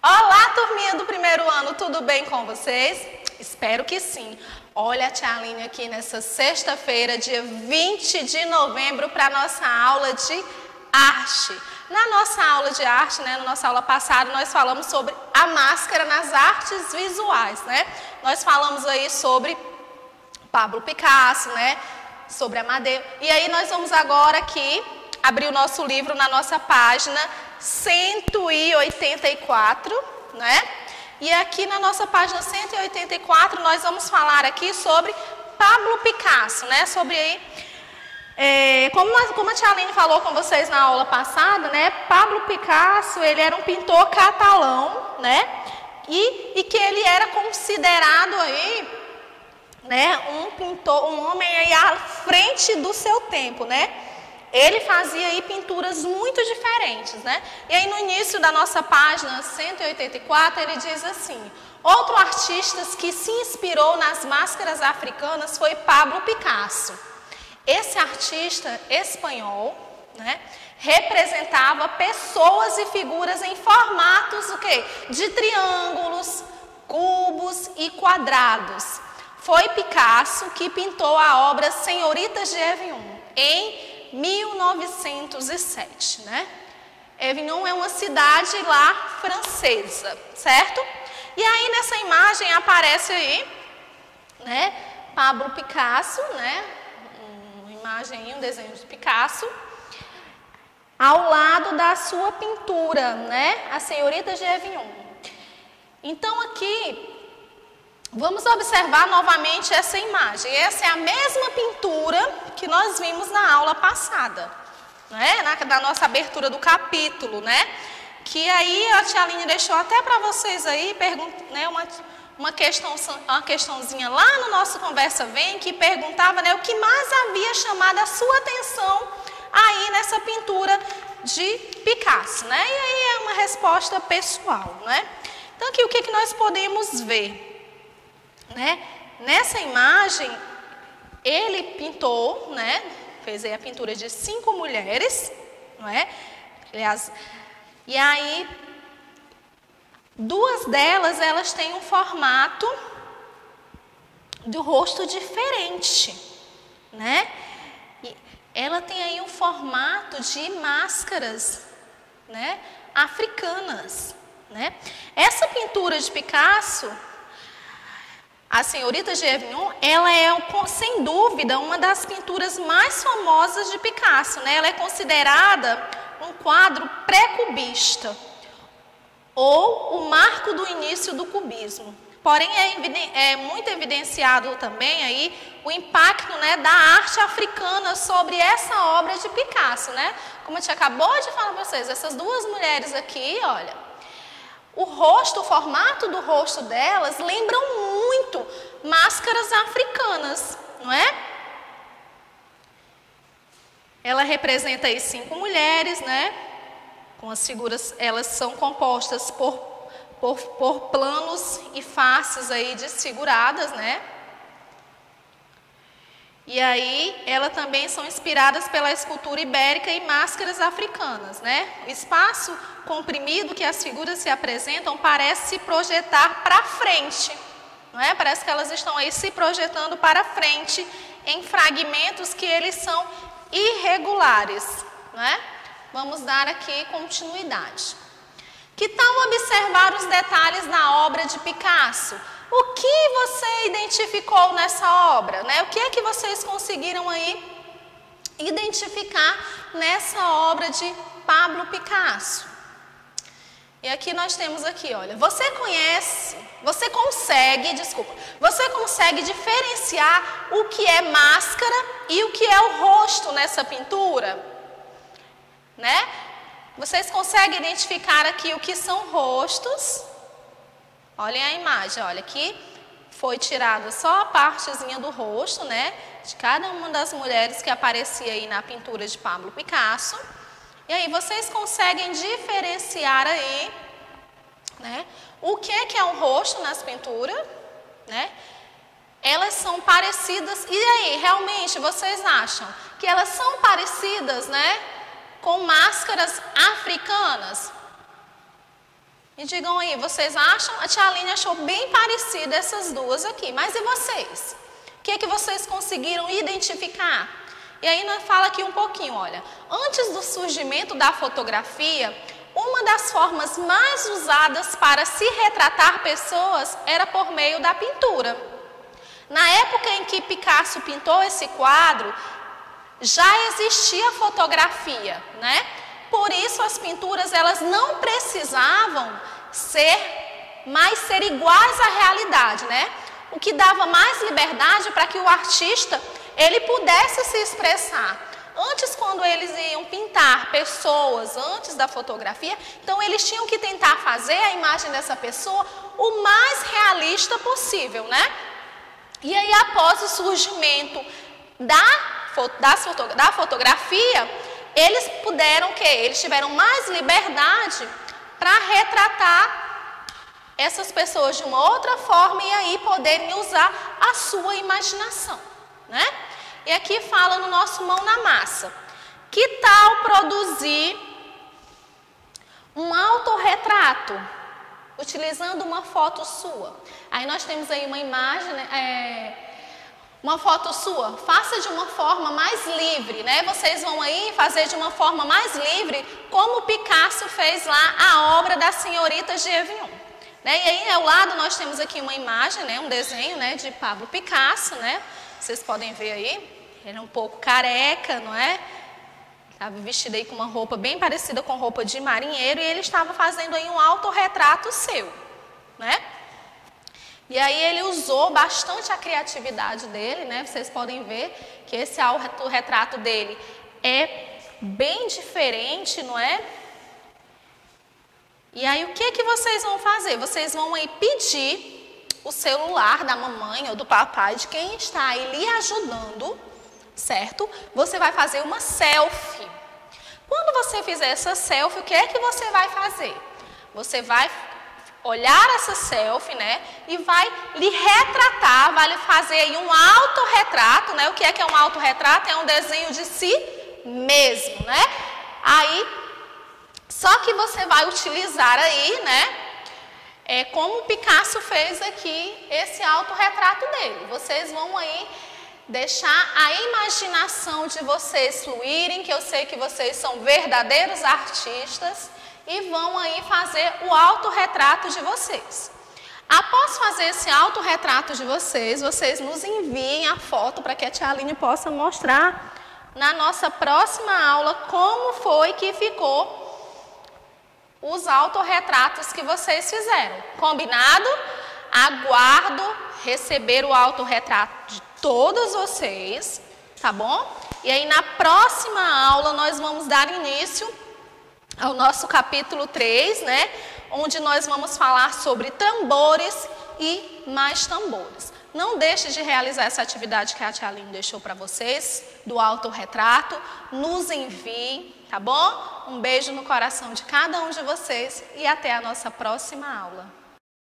Olá, turminha do primeiro ano, tudo bem com vocês? Espero que sim. Olha a tia Aline aqui nessa sexta-feira, dia 20 de novembro, para a nossa aula de arte. Na nossa aula de arte, na nossa aula passada, nós falamos sobre a máscara nas artes visuais, Nós falamos aí sobre Pablo Picasso, sobre Amadeu. E aí nós vamos agora aqui abrir o nosso livro na nossa página 184, E aqui na nossa página 184 nós vamos falar aqui sobre Pablo Picasso, Sobre aí, como a tia Aline falou com vocês na aula passada, Pablo Picasso, ele era um pintor catalão, E que ele era considerado aí, um pintor, um homem aí à frente do seu tempo, Ele fazia aí pinturas muito diferentes, E aí no início da nossa página 184 ele diz assim: outro artista que se inspirou nas máscaras africanas foi Pablo Picasso. Esse artista espanhol, representava pessoas e figuras em formatos de triângulos, cubos e quadrados. Foi Picasso que pintou a obra Senhoritas de Avignon em 1907, Avignon é uma cidade lá francesa, certo? E aí nessa imagem aparece aí, Pablo Picasso, uma imagem aí, um desenho de Picasso, ao lado da sua pintura, a Senhoritas de Avignon. Então aqui vamos observar novamente essa imagem. Essa é a mesma pintura que nós vimos na aula passada, na nossa abertura do capítulo, Que aí a tia Aline deixou até para vocês aí uma questãozinha lá no nosso Conversa Vem, que perguntava o que mais havia chamado a sua atenção aí nessa pintura de Picasso, E aí é uma resposta pessoal, Então aqui o que nós podemos ver? Nessa imagem, ele pintou, fez aí a pintura de 5 mulheres, Aliás, e aí, 2 delas, elas têm um formato de rosto diferente, E ela tem aí um formato de máscaras, africanas, Essa pintura de Picasso, a Senhoritas de Avignon, ela é, sem dúvida, uma das pinturas mais famosas de Picasso, Ela é considerada um quadro pré-cubista, ou o marco do início do cubismo. Porém, é muito evidenciado também aí o impacto da arte africana sobre essa obra de Picasso, Como a gente acabou de falar para vocês, essas 2 mulheres aqui, olha, o rosto, o formato do rosto delas lembram muito máscaras africanas, Ela representa aí 5 mulheres, Com as figuras, elas são compostas por planos e faces aí desfiguradas, E aí, elas também são inspiradas pela escultura ibérica e máscaras africanas, O espaço comprimido que as figuras se apresentam parece se projetar para frente, Parece que elas estão aí se projetando para frente em fragmentos que eles são irregulares, Vamos dar aqui continuidade. Que tal observar os detalhes da obra de Picasso? O que você identificou nessa obra, O que é que vocês conseguiram aí identificar nessa obra de Pablo Picasso? E aqui nós temos aqui, olha, você consegue diferenciar o que é máscara e o que é o rosto nessa pintura? Vocês conseguem identificar aqui o que são rostos? Olhem a imagem, olha, aqui foi tirada só a partezinha do rosto, De cada uma das mulheres que aparecia aí na pintura de Pablo Picasso. E aí vocês conseguem diferenciar aí, o que é um rosto nas pinturas, Elas são parecidas, e aí, realmente, vocês acham que elas são parecidas, com máscaras africanas? Me digam aí, vocês acham? A tia Aline achou bem parecida essas duas aqui, mas e vocês? O que é que vocês conseguiram identificar? E aí nós fala aqui um pouquinho, olha, antes do surgimento da fotografia, uma das formas mais usadas para se retratar pessoas era por meio da pintura. Na época em que Picasso pintou esse quadro, já existia fotografia, né? Por isso as pinturas elas não precisavam ser iguais à realidade, né? O que dava mais liberdade para que o artista ele pudesse se expressar. Antes, quando eles iam pintar pessoas antes da fotografia, então eles tinham que tentar fazer a imagem dessa pessoa o mais realista possível, né? E aí, após o surgimento da fotografia, eles puderam eles tiveram mais liberdade para retratar essas pessoas de uma outra forma e aí poderem usar a sua imaginação, né? E aqui fala no nosso Mão na Massa. Que tal produzir um autorretrato utilizando uma foto sua? Aí nós temos aí uma imagem, uma foto sua. Faça de uma forma mais livre, né? Vocês vão aí fazer de uma forma mais livre, como Picasso fez lá a obra das Senhoritas de Avignon. Né? E aí ao lado nós temos aqui uma imagem, né? Um desenho, né? De Pablo Picasso, né? Vocês podem ver aí. Ele é um pouco careca, não é? Estava vestido aí com uma roupa bem parecida com roupa de marinheiro e ele estava fazendo aí um autorretrato seu, né? E aí ele usou bastante a criatividade dele, né? Vocês podem ver que esse autorretrato dele é bem diferente, não é? E aí o que vocês vão fazer? Vocês vão aí pedir o celular da mamãe ou do papai, de quem está aí lhe ajudando, certo? Você vai fazer uma selfie. Quando você fizer essa selfie, o que é que você vai fazer? Você vai olhar essa selfie, né? E vai lhe retratar, vai lhe fazer aí um autorretrato, né? O que é um autorretrato? É um desenho de si mesmo, né? Aí, só que você vai utilizar aí, né? Como o Picasso fez aqui, esse autorretrato dele. Vocês vão aí deixar a imaginação de vocês fluírem, que eu sei que vocês são verdadeiros artistas, e vão aí fazer o autorretrato de vocês. Após fazer esse autorretrato de vocês, vocês nos enviem a foto para que a tia Aline possa mostrar na nossa próxima aula como foi que ficou os autorretratos que vocês fizeram. Combinado? Aguardo receber o autorretrato de todos vocês, tá bom? E aí na próxima aula nós vamos dar início ao nosso capítulo 3, né? Onde nós vamos falar sobre tambores e mais tambores. Não deixe de realizar essa atividade que a tia Aline deixou para vocês, do autorretrato. Nos enviem, tá bom? Um beijo no coração de cada um de vocês e até a nossa próxima aula.